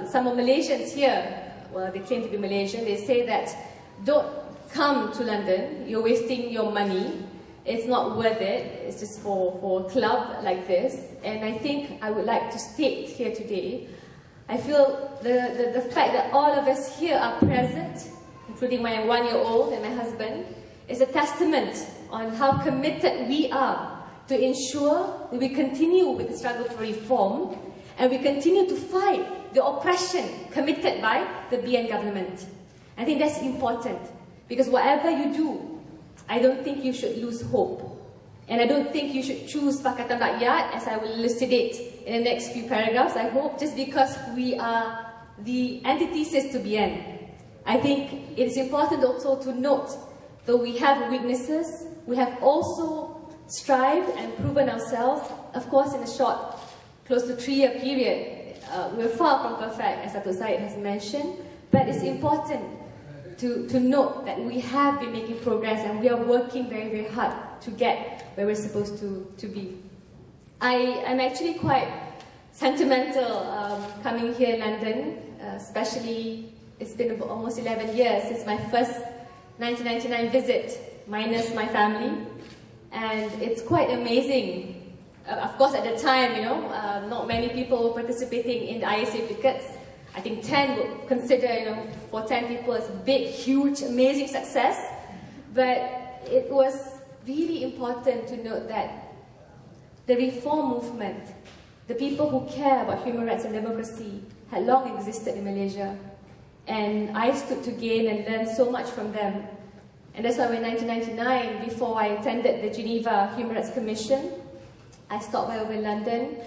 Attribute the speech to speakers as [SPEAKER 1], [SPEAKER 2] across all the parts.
[SPEAKER 1] some of Malaysians here, well, they claim to be Malaysian, they say that don't come to London, you're wasting your money, it's not worth it, it's just for a club like this. And I think I would like to state here today, I feel the fact that all of us here are present, including my 1-year-old and my husband, is a testament on how committed we are to ensure that we continue with the struggle for reform and we continue to fight the oppression committed by the BN government. I think that's important because whatever you do, I don't think you should lose hope. And I don't think you should choose Pakatan Rakyat, as I will elucidate in the next few paragraphs, I hope, just because we are the antithesis to BN. I think it is important also to note that we have weaknesses, we have also strived and proven ourselves, of course in a short, close to 3-year period. We're far from perfect, as Dato' Syed has mentioned, but it's important to note that we have been making progress and we are working very, very hard to get where we're supposed to be. I'm actually quite sentimental coming here in London, especially it's been almost 11 years since my first 1999 visit, minus my family, and it's quite amazing. Of course, at the time, not many people were participating in the ISA pickets. I think 10 would consider, for 10 people, it's a big, huge, amazing success. But it was really important to note that the reform movement, the people who care about human rights and democracy, had long existed in Malaysia. And I stood to gain and learn so much from them. And that's why in 1999, before I attended the Geneva Human Rights Commission, I stopped by over in London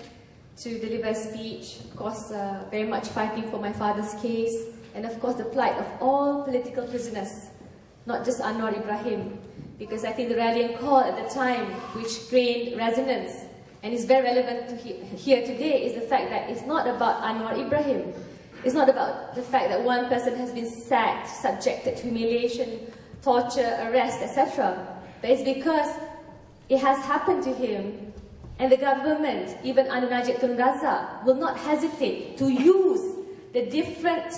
[SPEAKER 1] to deliver a speech, of course, very much fighting for my father's case, and of course the plight of all political prisoners, not just Anwar Ibrahim, because I think the rallying call at the time, which gained resonance, and is very relevant to here today, is the fact that it's not about Anwar Ibrahim. It's not about the fact that one person has been sacked, subjected to humiliation, torture, arrest, etc. But it's because it has happened to him. And the government, even under Najib Tun Razak, will not hesitate to use the different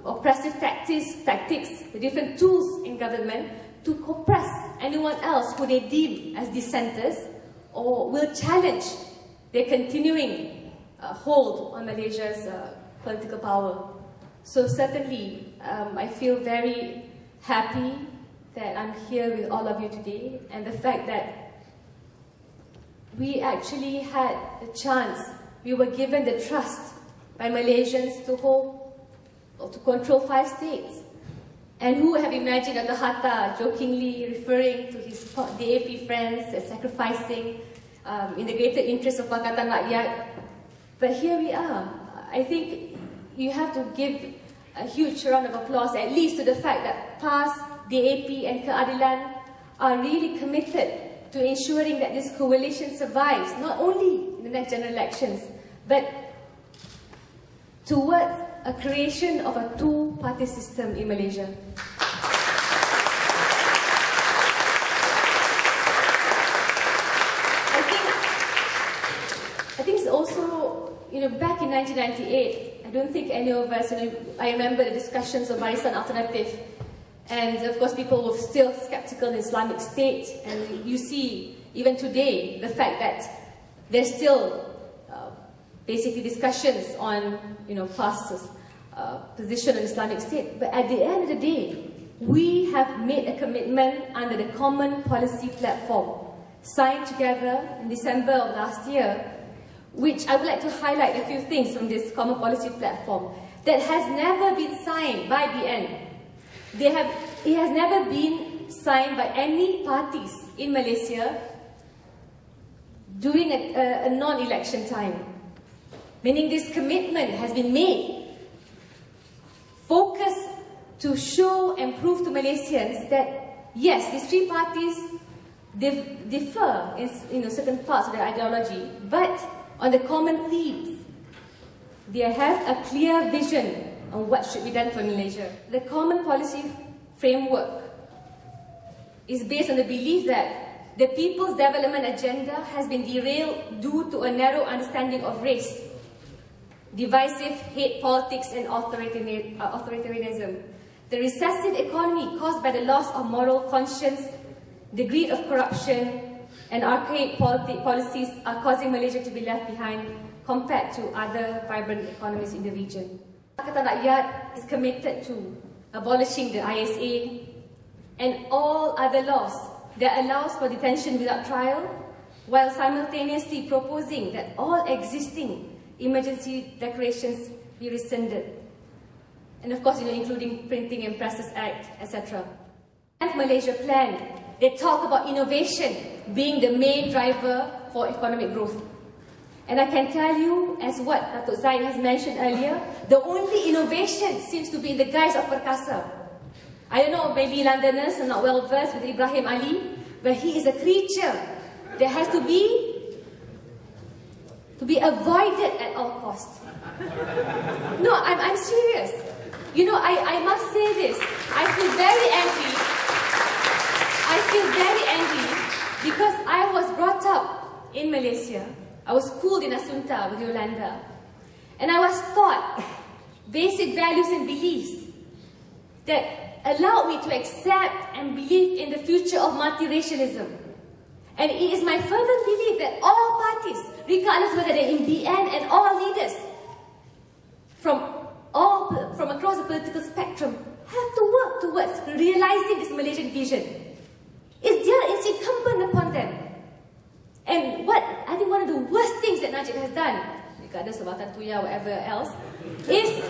[SPEAKER 1] oppressive tactics, the different tools in government to oppress anyone else who they deem as dissenters or will challenge their continuing hold on Malaysia's political power. So certainly, I feel very happy that I'm here with all of you today, and the fact that we actually had the chance, we were given the trust by Malaysians to hold or to control 5 states. And who would have imagined Dr. Hatta jokingly referring to his DAP friends as sacrificing in the greater interest of Pakatan Rakyat. But here we are. I think you have to give a huge round of applause, at least to the fact that PAS, DAP and Keadilan are really committed to ensuring that this coalition survives, not only in the next general elections, but towards a creation of a 2-party system in Malaysia. I think it's also, back in 1998, I don't think any of us, I remember the discussions of Barisan Alternatif. And of course, people were still skeptical in Islamic State, and you see, even today, the fact that there's still basically discussions on, PAS's position on Islamic State. But at the end of the day, we have made a commitment under the Common Policy Platform, signed together in December of last year, which I would like to highlight a few things from this Common Policy Platform that has never been signed by BN. It has never been signed by any parties in Malaysia during a non-election time. Meaning this commitment has been made, focused to show and prove to Malaysians that yes, these 3 parties differ in certain parts of their ideology, but on the common themes, they have a clear vision on what should be done for Malaysia. The Common Policy Framework is based on the belief that the People's Development Agenda has been derailed due to a narrow understanding of race. divisive hate politics and authoritarianism, the recessive economy caused by the loss of moral conscience, the greed of corruption, and archaic policies are causing Malaysia to be left behind compared to other vibrant economies in the region. Pakatan Rakyat is committed to abolishing the ISA and all other laws that allows for detention without trial, while simultaneously proposing that all existing emergency declarations be rescinded. And of course, including Printing and Presses Act, etc. And Malaysia plan, they talk about innovation being the main driver for economic growth. And I can tell you, as what Datuk Zaid has mentioned earlier, the only innovation seems to be in the guise of perkasa. I don't know, maybe Londoners are not well versed with Ibrahim Ali, but he is a creature that has to be avoided at all costs. No, I'm serious. I must say this. I feel very angry because I was brought up in Malaysia. I was schooled in Assunta with Yolanda. And I was taught basic values and beliefs that allowed me to accept and believe in the future of multiracialism. And it is my fervent belief that all parties, regardless whether they're in BN and all leaders from across the political spectrum, have to work towards realizing this Malaysian vision. It's incumbent upon them. And I think one of the worst things that Najib has done, regardless of Tuya or whatever else, is,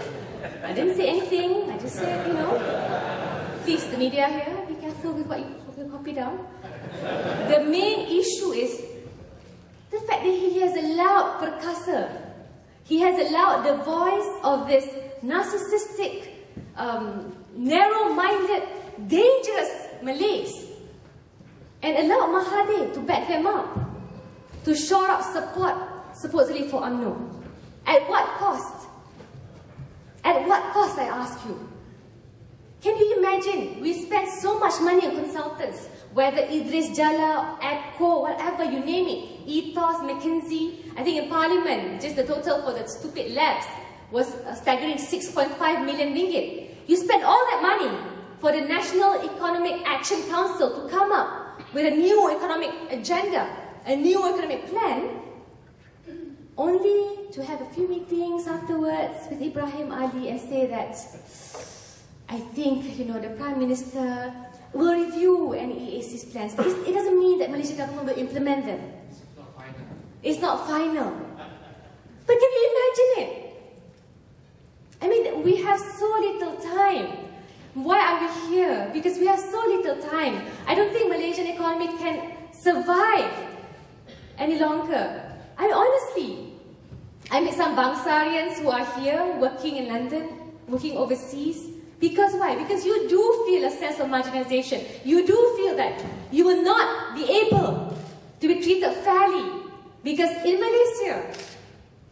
[SPEAKER 1] I didn't say anything, I just said, please, the media here, be careful with what you copy down. The main issue is the fact that he has allowed perkasa. He has allowed the voice of this narcissistic, narrow-minded, dangerous Malays, and allowed Mahathir to back them up, to shore up support, supposedly for UMNO. At what cost? At what cost, I ask you? Can you imagine? We spend so much money on consultants, whether Idris Jala, ADCO, whatever, you name it, Ethos, McKinsey. I think in Parliament, just the total for the stupid labs was a staggering 6.5 million ringgit. You spend all that money for the National Economic Action Council to come up with a new economic agenda, a new economic plan, only to have a few meetings afterwards with Ibrahim Ali and say that, I think, the Prime Minister will review NEAC's plans. But it doesn't mean that Malaysian government will implement them. It's not final. But can you imagine it? I mean, we have so little time. Why are we here? Because we have so little time. I don't think Malaysian economy can survive any longer. I mean, honestly, I meet some Bangsarians who are here working in London, working overseas. Because why? Because you do feel a sense of marginalization. You do feel that you will not be able to be treated fairly. Because in Malaysia,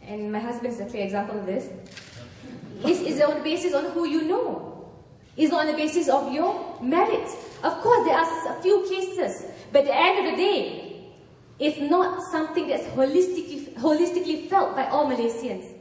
[SPEAKER 1] and my husband is a clear example of this, is on the basis on who you know. It's on the basis of your merit. Of course, there are a few cases, but at the end of the day, it's not something that's holistically felt by all Malaysians.